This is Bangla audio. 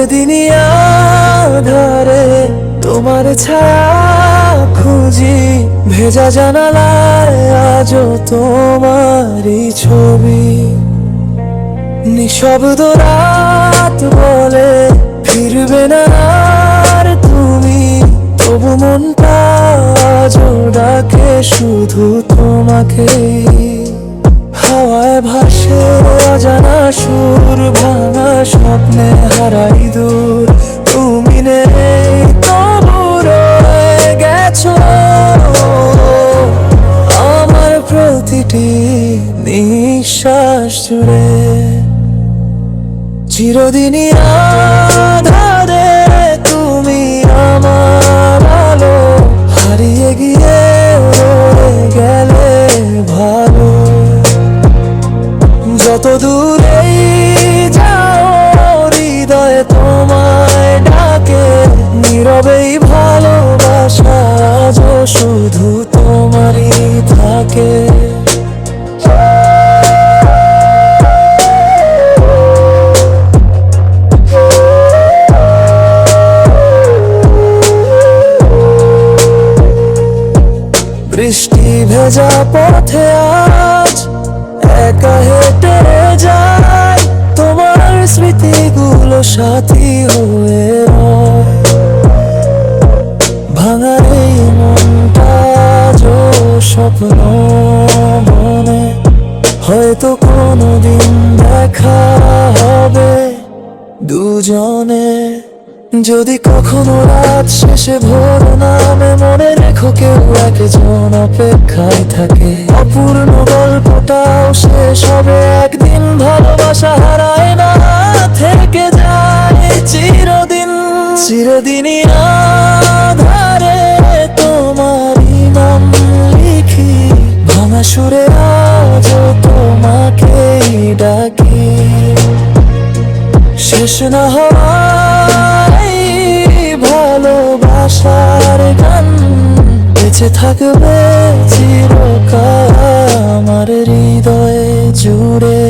চিরদিনই আঁধারে তোমার ছায়া খুঁজি, ভেজা জানালায় আজও তোমারই ছবি। নিঃশব্দ রাত বলে ফিরবে না আর তুমি, তবু মনটা আজও ডাকে শুধু তোমাকে। হাওয়ায় ভাসে অজানা সুর, ভাঙা স্বপ্নে হারাই দূর। তুমি নেই তবু রয়ে গেছো আমার প্রতিটি নিঃশ্বাস জুড়ে। চিরদিনই আঁধারে তুমি আমার আলো, হারিয়ে গিয়ে রয়ে গেলে ভালো। যত দূরেই যাও হৃদয়ে তোমায় ডাকে, নীরবেই ভালোবাসা আজও শুধু তোমারই থাকে। বৃষ্টি ভেজা পথে আজ একা হেঁটে যাই, তোমার স্মৃতিগুলো সাথী হয়ে রয়। ভাঙা এই মনটা আজও স্বপ্ন বনে, হয়তো কোনোদিন দেখা হবে দুজনে। যদি কখনো রাত শেষে ভোর নামে, মনে রেখো কেউ একজন অপেক্ষায় থাকে। অপূর্ণ গল্পটাও শেষ হবে একদিন, ভালোবাসা হারায় না, থেকে যায় চিরদিন। চিরদিনই আঁধারে তোমারই নাম লিখি, ভাঙা সুরে আজও তোমাকেই ডাকি। শেষ না হয় ভালোবাসার গান, বেঁচে থাকবে চিরকাল আমার হৃদয়ে জুড়ে।